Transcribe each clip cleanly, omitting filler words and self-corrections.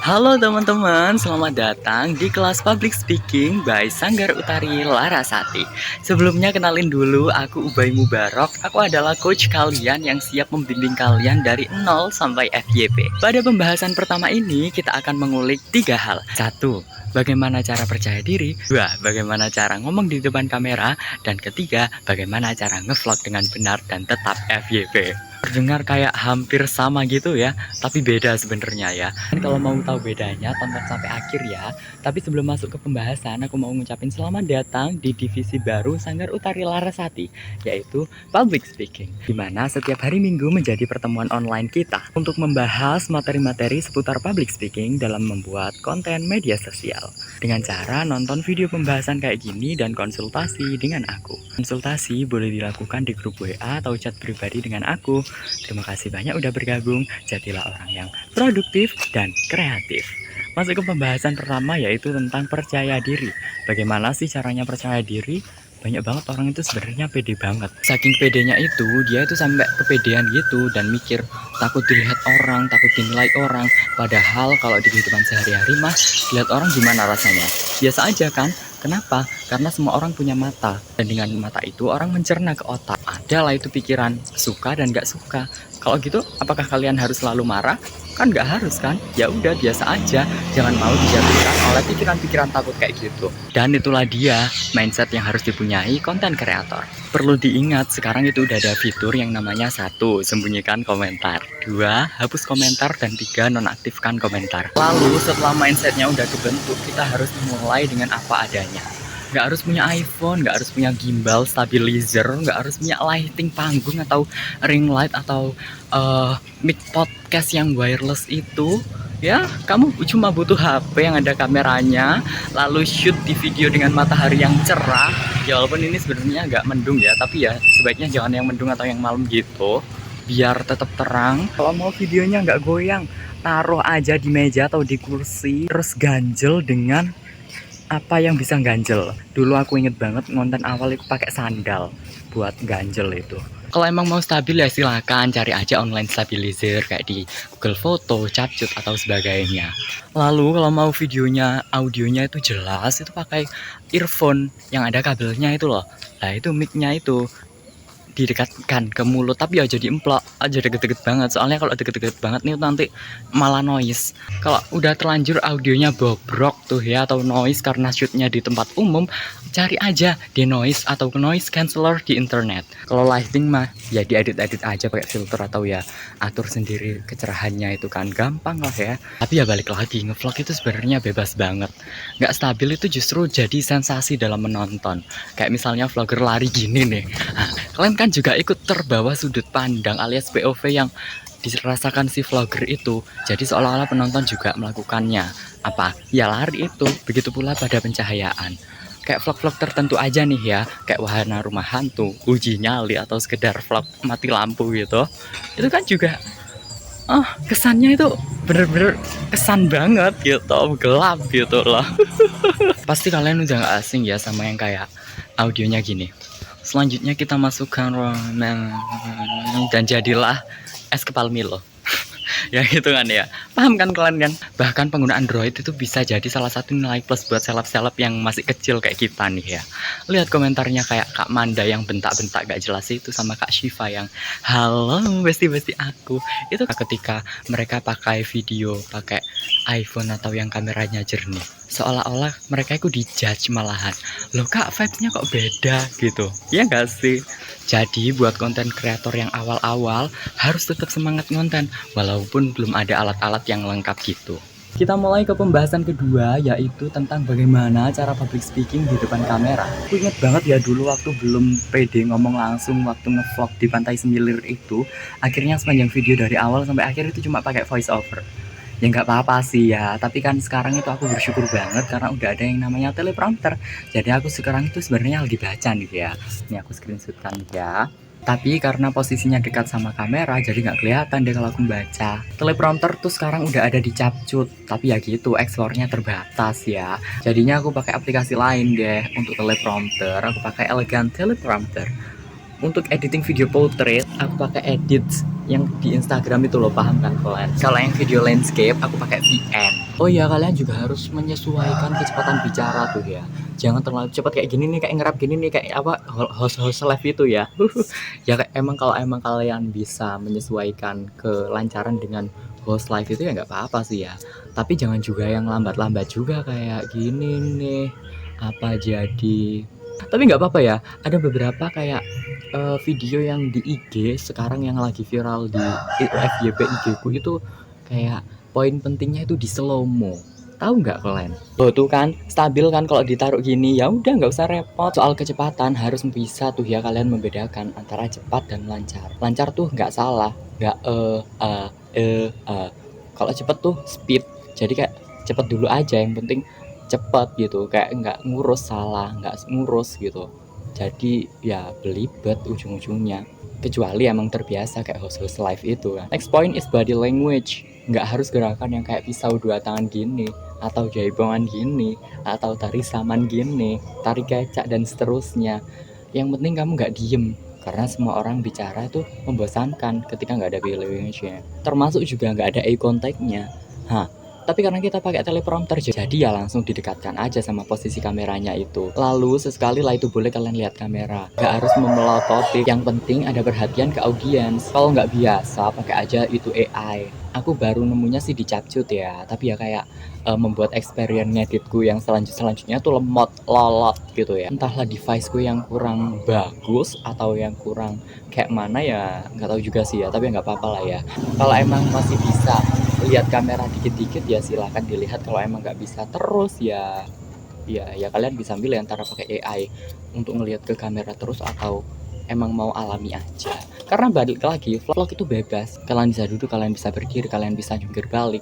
Halo teman-teman, selamat datang di kelas Public Speaking by Sanggar Utari Larasati. Sebelumnya kenalin dulu, aku Ubay Mubarok. Aku adalah coach kalian yang siap membimbing kalian dari nol sampai FYP. Pada pembahasan pertama ini, kita akan mengulik 3 hal. 1. Bagaimana cara percaya diri? 2. Bagaimana cara ngomong di depan kamera? Dan ketiga, bagaimana cara ngevlog dengan benar dan tetap FYP. Terdengar kayak hampir sama gitu ya, tapi beda sebenarnya ya. Dan kalau mau tahu bedanya, tonton sampai akhir ya. Tapi sebelum masuk ke pembahasan, aku mau ngucapin selamat datang di divisi baru Sanggar Utari Larasati, yaitu Public Speaking, di mana setiap hari Minggu menjadi pertemuan online kita untuk membahas materi-materi seputar public speaking dalam membuat konten media sosial. Dengan cara nonton video pembahasan kayak gini dan konsultasi dengan aku. Konsultasi boleh dilakukan di grup WA atau chat pribadi dengan aku. Terima kasih banyak udah bergabung. Jadilah orang yang produktif dan kreatif. Masuk ke pembahasan pertama, yaitu tentang percaya diri. Bagaimana sih caranya percaya diri? Banyak banget orang itu sebenarnya pede banget. Saking pedenya itu, dia itu sampai kepedean gitu dan mikir takut dilihat orang, takut dinilai orang. Padahal kalau di kehidupan sehari-hari mah, lihat orang gimana rasanya? Biasa aja kan? Kenapa? Karena semua orang punya mata, dan dengan mata itu orang mencerna ke otak. Adalah itu pikiran suka dan gak suka. Kalau gitu, apakah kalian harus selalu marah? Kan gak harus kan? Ya udah, biasa aja. Jangan mau dijatuhkan oleh pikiran-pikiran takut kayak gitu. Dan itulah dia mindset yang harus dipunyai konten kreator. Perlu diingat, sekarang itu udah ada fitur yang namanya 1. Sembunyikan komentar, 2. Hapus komentar, dan 3. Nonaktifkan komentar. Lalu setelah mindsetnya udah kebentuk, kita harus mulai dengan apa adanya. Nggak harus punya iPhone, nggak harus punya gimbal, stabilizer, nggak harus punya lighting panggung atau ring light atau mic podcast yang wireless itu. Ya, kamu cuma butuh HP yang ada kameranya, lalu shoot di video dengan matahari yang cerah. Ya walaupun ini sebenarnya agak mendung ya, tapi ya sebaiknya jangan yang mendung atau yang malam gitu, biar tetap terang. Kalau mau videonya nggak goyang, taruh aja di meja atau di kursi, terus ganjel dengan apa yang bisa ganjel. Dulu aku inget banget konten awal itu pakai sandal buat ganjel itu. Kalau emang mau stabil ya silakan cari aja online stabilizer kayak di Google Foto, Capcut atau sebagainya. Lalu kalau mau videonya, audionya itu jelas, itu pakai earphone yang ada kabelnya itu loh. Nah itu mic-nya itu didekatkan ke mulut, tapi ya jadi emplok aja, deket-deket banget. Soalnya kalau deket-deket banget nih nanti malah noise. Kalau udah terlanjur audionya bobrok tuh ya, atau noise karena shootnya di tempat umum, cari aja di noise atau noise canceller di internet. Kalau lighting mah ya diedit-edit aja pakai filter atau ya atur sendiri kecerahannya, itu kan gampang lah ya. Tapi ya balik lagi, ngevlog itu sebenarnya bebas banget. Nggak stabil itu justru jadi sensasi dalam menonton. Kayak misalnya vlogger lari gini nih. Nah, kalian kan juga ikut terbawa sudut pandang alias POV yang dirasakan si vlogger itu. Jadi seolah-olah penonton juga melakukannya. Apa? Ya lari itu. Begitu pula pada pencahayaan. Kayak vlog-vlog tertentu aja nih ya, kayak wahana rumah hantu, uji nyali, atau sekedar vlog mati lampu gitu. Itu kan juga kesannya itu bener-bener kesan banget gitu, gelap gitu loh. Pasti kalian udah gak asing ya sama yang kayak audionya gini. Selanjutnya kita masukkan dan jadilah es kepal Milo. Ya gitu kan ya, paham kan kalian kan? Bahkan pengguna Android itu bisa jadi salah satu nilai plus buat seleb-seleb yang masih kecil kayak kita nih ya. Lihat komentarnya kayak Kak Manda yang bentak-bentak gak jelas itu, sama Kak Shiva yang halo besti-besti aku. Itu ketika mereka pakai video pakai iPhone atau yang kameranya jernih, seolah-olah mereka itu dijudge malahan. Loh kak, vibes-nya kok beda gitu. Ya gak sih? Jadi buat konten kreator yang awal-awal harus tetap semangat konten walaupun belum ada alat-alat yang lengkap gitu. Kita mulai ke pembahasan kedua, yaitu tentang bagaimana cara public speaking di depan kamera. Aku inget banget ya dulu waktu belum pede ngomong langsung waktu ngevlog di Pantai Semilir itu. Akhirnya sepanjang video dari awal sampai akhir itu cuma pakai voice over. Ya nggak apa-apa sih ya, tapi kan sekarang itu aku bersyukur banget karena udah ada yang namanya teleprompter. Jadi aku sekarang itu sebenarnya lagi baca nih ya. Ini aku screenshotkan ya. Tapi karena posisinya dekat sama kamera, jadi nggak kelihatan deh kalau aku baca. Teleprompter tuh sekarang udah ada di Capcut, tapi ya gitu, explore-nya terbatas ya. Jadinya aku pakai aplikasi lain deh untuk teleprompter. Aku pakai Elegant Teleprompter. Untuk editing video portrait, aku pakai edit yang di Instagram itu loh, paham kan kalian? Kalau yang video landscape, aku pakai VN. Oh iya, kalian juga harus menyesuaikan kecepatan bicara tuh ya. Jangan terlalu cepat kayak gini nih, kayak ngerap gini nih, kayak apa host live itu ya. Ya kalau emang kalian bisa menyesuaikan kelancaran dengan host live itu ya nggak apa-apa sih ya. Tapi jangan juga yang lambat-lambat juga kayak gini nih. Apa jadi? Tapi nggak apa-apa ya. Ada beberapa kayak video yang di IG sekarang yang lagi viral di FYP IG ku itu kayak poin pentingnya itu di slow mo. Tahu nggak kalian? Tuh kan stabil kan kalau ditaruh gini, ya udah nggak usah repot. Soal kecepatan harus bisa tuh ya kalian membedakan antara cepat dan lancar. Lancar tuh nggak salah, nggak kalau cepet tuh speed. Jadi kayak cepet dulu aja, yang penting cepet gitu, kayak nggak ngurus salah, nggak ngurus gitu. Jadi ya belibet ujung-ujungnya, kecuali emang terbiasa kayak host live itu kan. Next point is body language. Nggak harus gerakan yang kayak pisau dua tangan gini, atau jaipongan gini, atau tari saman gini, tari kecak dan seterusnya. Yang penting kamu nggak diem, karena semua orang bicara itu membosankan ketika nggak ada body language-nya. Termasuk juga nggak ada eye contact-nya. Tapi karena kita pakai teleprompter, jadi ya langsung didekatkan aja sama posisi kameranya itu. Lalu sesekali lah itu boleh kalian lihat kamera. Gak harus memelototi, yang penting ada perhatian ke audiens. Kalau nggak biasa, pakai aja itu AI. Aku baru nemunya sih di Capcut ya, tapi ya kayak membuat experience ngeditku yang selanjutnya tuh lemot, lolot gitu ya. Entahlah deviceku yang kurang bagus atau yang kurang kayak mana ya, nggak tahu juga sih ya, tapi nggak apa-apa lah ya. Kalau emang masih bisa lihat kamera dikit-dikit ya silahkan dilihat. Kalau emang nggak bisa terus ya kalian bisa milih antara pakai AI untuk ngelihat ke kamera terus atau emang mau alami aja. Karena balik lagi vlog itu bebas, kalian bisa duduk, kalian bisa berdiri, kalian bisa jungkir balik,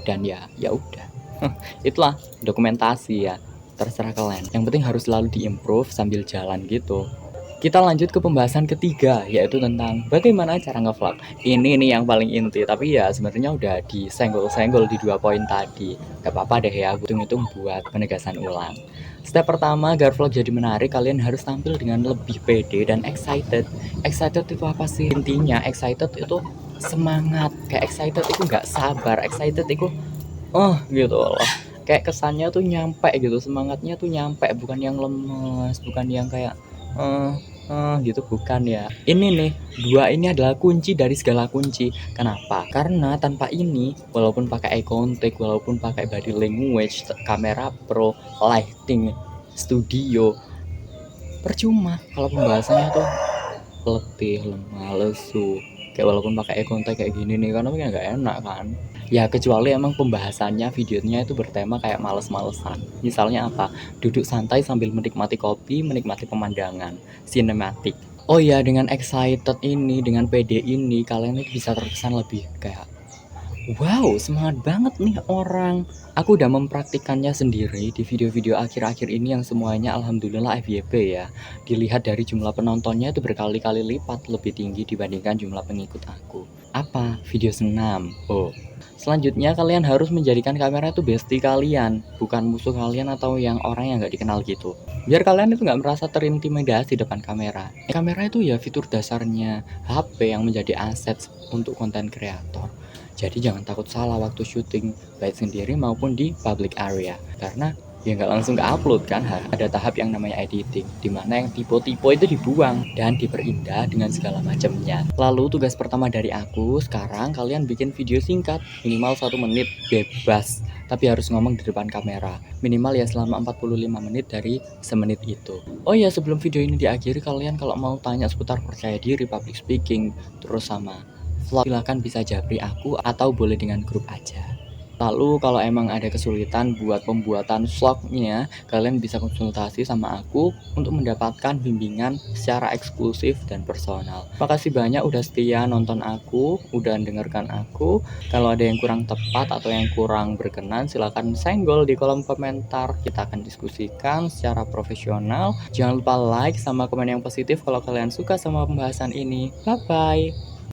dan ya udah. Itulah dokumentasi ya, terserah kalian, yang penting harus selalu diimprove sambil jalan gitu. Kita lanjut ke pembahasan ketiga, yaitu tentang bagaimana cara ngevlog. Ini nih yang paling inti, tapi ya sebenarnya udah disenggol-senggol di 2 poin tadi. Gak apa-apa deh ya, hitung-hitung buat penegasan ulang. Step pertama, agar vlog jadi menarik, kalian harus tampil dengan lebih pede dan excited. Excited itu apa sih? Intinya excited itu semangat. Kayak excited itu gak sabar, excited itu gitu loh. Kayak kesannya tuh nyampe gitu, semangatnya tuh nyampe, bukan yang lemes, bukan yang kayak gitu, bukan ya. Ini nih, 2 ini adalah kunci dari segala kunci. Kenapa? Karena tanpa ini, walaupun pakai eye contact, walaupun pakai body language, kamera pro, lighting, studio, percuma kalau pembahasannya tuh letih, lemah, lesu. Kayak walaupun pakai eye contact kayak gini nih, karena kan nggak enak kan. Ya kecuali emang pembahasannya videonya itu bertema kayak males-malesan. Misalnya apa? Duduk santai sambil menikmati kopi, menikmati pemandangan, sinematik. Oh ya, dengan excited ini, dengan PD ini, kalian bisa terkesan lebih kayak wow, semangat banget nih orang. Aku udah mempraktikannya sendiri di video-video akhir-akhir ini yang semuanya alhamdulillah FYP ya. Dilihat dari jumlah penontonnya itu berkali-kali lipat lebih tinggi dibandingkan jumlah pengikut aku. Apa? Video senam. Selanjutnya kalian harus menjadikan kamera itu bestie kalian, bukan musuh kalian atau yang orang yang nggak dikenal gitu. Biar kalian itu nggak merasa terintimidasi depan kamera. Kamera itu ya fitur dasarnya HP yang menjadi aset untuk konten kreator. Jadi jangan takut salah waktu syuting, baik sendiri maupun di public area. Karena ya nggak langsung ke-upload kan, ada tahap yang namanya editing, dimana yang tipe-tipe itu dibuang dan diperindah dengan segala macamnya. Lalu tugas pertama dari aku, sekarang kalian bikin video singkat, minimal 1 menit, bebas. Tapi harus ngomong di depan kamera, minimal ya selama 45 menit dari semenit itu. Oh ya, sebelum video ini diakhiri, kalian kalau mau tanya seputar percaya diri, public speaking, terus sama vlog, silahkan bisa japri aku atau boleh dengan grup aja. Lalu kalau emang ada kesulitan buat pembuatan vlognya, kalian bisa konsultasi sama aku untuk mendapatkan bimbingan secara eksklusif dan personal. Makasih banyak udah setia nonton aku, udah dengarkan aku. Kalau ada yang kurang tepat atau yang kurang berkenan, silahkan senggol di kolom komentar. Kita akan diskusikan secara profesional. Jangan lupa like sama komen yang positif kalau kalian suka sama pembahasan ini. Bye-bye.